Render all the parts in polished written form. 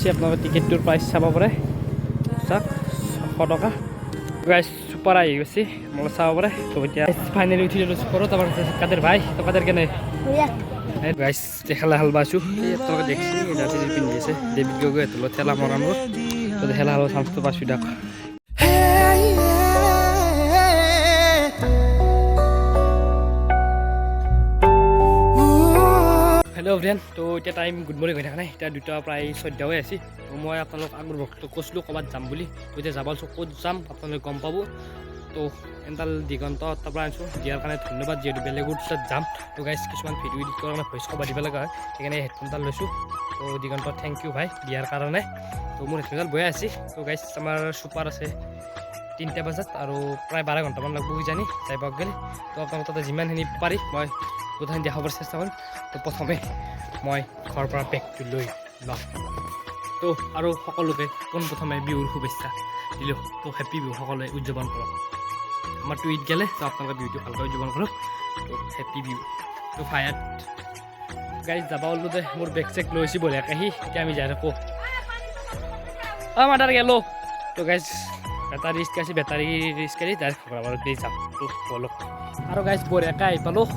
দিছে আপোনালোকে টিকেটটোৰ প্ৰাইচ চাব পাৰে চাওক 100 টকা গাইস সুপাৰ আই গেছি মোলা চাব পাৰে তো এতিয়া ফাইনালি উঠি গলো সুপারত আমার কাদের ভাই তো কাদের কেনে গাইস দেখালা হাল বাসু এই আপনারা দেখছি জাতি পিন্ধি আছে ডেভিড গগৈ তো ঠেলা মরানোর তো দেখালা হাল সামস্ত বাসু ডাক हेलो फ्रेंड तो इतना टाइम गुड मर्निंग हो थाका इतना दुटा प्राय 14 হৈ আছে তো মই আপোনালোক আগৰ বক্ত কৈছিলো কবাত যাম বুলি তো এতিয়া যাবালছো ক'ত যাম আপোনালোকে গম পাব তো এন্টাল দিগন্ত তাৰপৰা আছো দিয়াৰ কাৰণে ধন্যবাদ যেটো বেলেগুৰ সাথে যাম তো গাইস কিছুমান ভিডিও এডিট কৰাৰ কাৰণে ভয়েস কবা দিব লগা হয় সেইকাৰণে হেডফোনডাল লৈছো তো দিগন্ত থ্যাংক ইউ ভাই দিয়াৰ কাৰণে তো মোৰ হেডফোনডাল বৈ আছে তো গাইস আমাৰ সুপাৰ আছে 3টা বজাত আৰু প্ৰায় 12 ঘণ্টামান লাগব কিজানি যাই পাক গলে তো আপোনালোক তাতে যিমান হেনি পাৰি মই গোটেই দেখাবৰ চেষ্টা কৰিম তো প্ৰথমে মই ঘৰৰ পৰা বেগটো লৈ লম তো আৰু সকলোকে পোনপ্ৰথমে বিহুৰ শুভেচ্ছা দিলো তো হেপী বিহু সকলোৱে উদযাপন কৰক আমাৰ টুইট গেলে তো আপোনালোকে বিহুটো ভালকৈ উদযাপন কৰক তো হেপী বিহু তো ফায়াৰ গাইজ যাবা ওলো দে মোৰ বেগ চেক লৈছি বঢ়িয়াকৈ আহি এতিয়া আমি যাই থাকোঁ মাদাৰ গেলো তো গাইজ বেটাৰী ৰিস্ক আছে বেটাৰী ৰিস্ক কৰি ডাইৰেক্ট ঘৰৰ দি যাম তো বলক আৰু গাইজ বঢ়িয়াকৈ আহি পালোঁ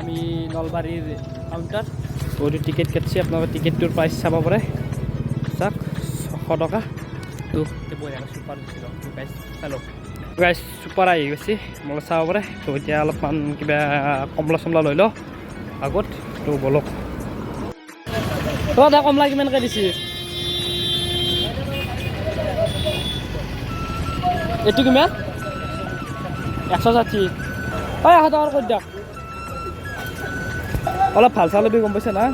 আমি নলবাৰীৰ কাউণ্টাৰ ওইটো টিকেট কাটছি আপোনালোকে টিকেটটোৰ প্ৰাইচ চাব পাৰে চাওক 100 টকা তো বঢ়িয়া চুপাৰ দিছিল তো গাইজ হেল্ল' গাইজ চুপাৰ আহি গৈছে মোলা চাব পাৰে তো এতিয়া অলপমান কিবা কমলা চমলা লৈ লওঁ আগত তো বলক দাদা কমলা কিমানকৈ দিছে এইটো কিমান 160 হয় 100 টকাৰ কৰি দিয়ক অলপ ভাল চাল গম পাইছে না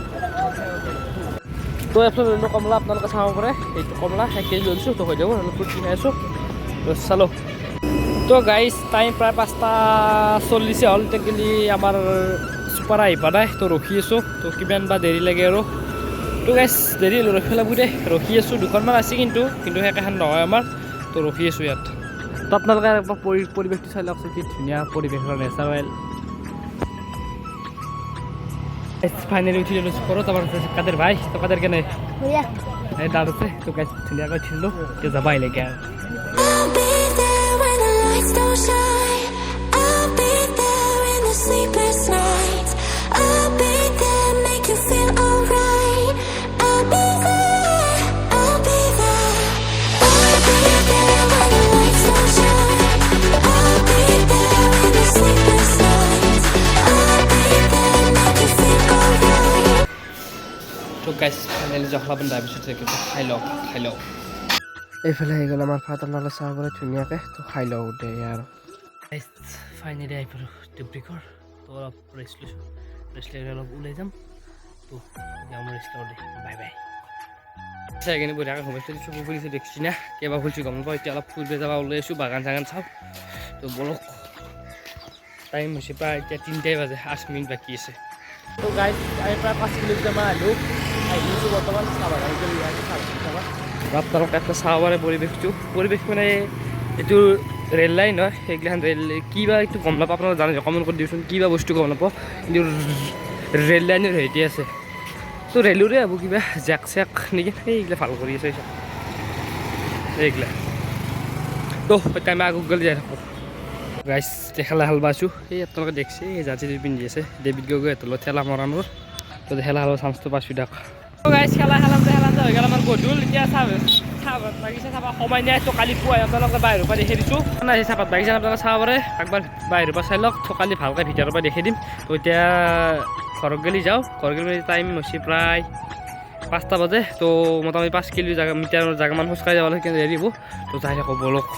তো এফালে লৈ কমলা আপোনালোকে চাব পাৰে এইটো কমলা 1 কেজি লৈছোঁ তো হৈ যাব অলপ কিনি আছোঁ তো চালো তো গাইজ টাইম প্ৰায় 5:40 হ'ল তেকেলি আমাৰ চুপাৰ আহি পোৱা নাই তো ৰখি আছোঁ তো কিমান বা দেৰি লাগে আৰু তো গাইজ দেৰি ৰখি পেলাব দে ৰখি আছোঁ দুখনমান আছে কিন্তু সেইকাৰণে নহয় আমাৰ তো ৰখি আছোঁ ইয়াত তো আপোনালোকে একবাৰ পৰিৱেশটো চাই লওকচোন কি ধুনীয়া পৰিৱেশৰ নেচাৰেল ফাইনালি উঠি গলো সুপারত আমার কাদের ভাই তো কাদের কেনে দাঁড় আছে তো গাইজ ধুনীয়াকৈ উঠিলো এতিয়া যাবা আহিলেগে আৰু তো গাইজ ফাইনেলি জখলাবন তাৰপিছত খাই লওঁ এইফালে আহি গ'ল আমাৰ ফাটাৰ নালা চাব পাৰে ধুনীয়াকৈ তো খাই লওঁ দে আৰু গাইজ ফাইনেলি আহি পালোঁ ডিব্ৰুগড় তো অলপ ৰেষ্ট লৈছোঁ ৰেষ্ট লৈ অলপ ওলাই যাম তো মোৰ ৰেষ্ট লওঁ দে বাই বাই চাই কিনে বঢ়িয়াকৈ সোমাইছোঁ চকু ফুলিছোঁ দেখিছোঁ না কেইবা ফুলিছোঁ গম নাপাওঁ এতিয়া অলপ ফুৰিব যাব ওলাই আছোঁ বাগান চাগান চাওঁ তো বলক টাইম হৈছে প্ৰায় এতিয়া 3টাই বাজে 8 মিনিট বাকী আছে তো গাইজ আমি প্ৰায় 5 কিলোমিটাৰমান আহিছোঁ বৰ্তমান চাহ বাগান কৰি আপোনালোকে এটা চাব পাৰে পৰিৱেশ মানে এইটো ৰেল লাইন হয় সেইগিলাখান ৰেল কিবা এইটো গম নাপাওঁ আপোনালোকে জানে কমেণ্ট কৰি দিবচোন কিবা বস্তু গম নাপাওঁ কিন্তু ৰেল লাইনৰ হেৰিতে আছে তো ৰেলৰে হ'ব কিবা জেক চেক নেকি সেইগিলা ভাল কৰি আছে এইগিলা তো এতিয়া আমি আগত গ'লে যাই থাকোঁ গাইজ দেখালা হাল বাসু এই আপোনালোকে দেখছে জাতি পিন্ধি আছে ডেভিড গগৈ তলত ঠেলা মৰানোৰ তো খেলা হালো চান্সটো পাইছোঁ দিয়ক গাইজ খেলা হৈ গ'ল আমাৰ গধূল এতিয়া চাহপাত বাগিচা চাব সময় নাই তো কালি পুৱাই আপোনালোকে বাহিৰৰ পৰা দেখি দিছোঁ নাই চাহপাত বাগিচা আপোনালোকে চাব পাৰে একবাৰ বাহিৰৰ পৰা চাই লওক তো কালি ভালকৈ ভিতৰৰ পৰা দেখি দিম তো এতিয়া ঘৰত গ'লে যাওঁ ঘৰত গ'লে টাইম হৈছে প্ৰায় 5টা বাজে তো মোটামুটি 5 কিলোমিটাৰ জেগামান খোজকাঢ়ি যাবলৈ কিন্তু হেৰি হ'ব তো যাই থাকোঁ বলক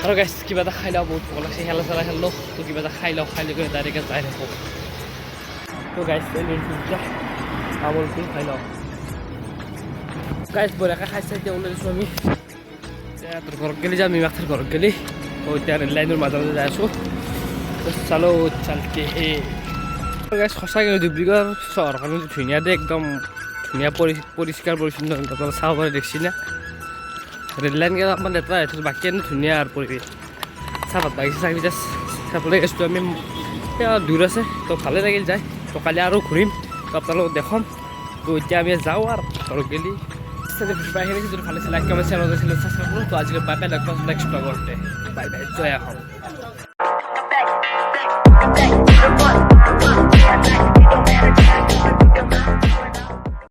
আৰু গাইজ কিবা এটা খাই লওঁ বহুত ভোক লাগছে খেলা চেলা খেলিলোঁ তো কিবা এটা খাই লওঁ খাই লৈ ডাইৰেক্ট যাই থাকোঁ তো গাইজ তামোলটো খাই লওঁ গাইজ বঢ়িয়াকৈ খাইছে এতিয়া ওলাই দিছোঁ আমি তোৰ ঘৰত গেলি যাম মাথাৰ ঘৰত গেলি এতিয়া ৰেল লাইনৰ মাজে মাজে যাই আছোঁ চালো চালকে গাইজ সঁচাকৈ ডিব্ৰুগড় চহৰখন ধুনীয়া দেই একদম ধুনীয়া পৰিষ্কাৰ পৰিচ্ছন্ন চাব পাৰে দেখছি না ৰেল লাইন গেলা অকণমান লেতেৰা হৈ থৈছোঁ বাকী এনে ধুনীয়া আৰু পৰিৱেশ চাহপাত বাগিচা চাগিচা চাবলৈ গৈছিলোঁ আমি দূৰ আছে তো ভালে লাগিল যায় তো কালি আৰু ঘূৰিম তো আপোনালোকক দেখাম তো এতিয়া আমি যাওঁ আৰু ঘৰত গেলি বাহিৰে যদি ভালে লাইক কমেণ্ট শ্বেয়াৰ কৰিছিলোঁ ছাবস্ক্ৰাইব কৰোঁ তো আজিলৈ বাই বাই লগ পাম নেক্সট ব্লগতে বাই বাই জয় অসম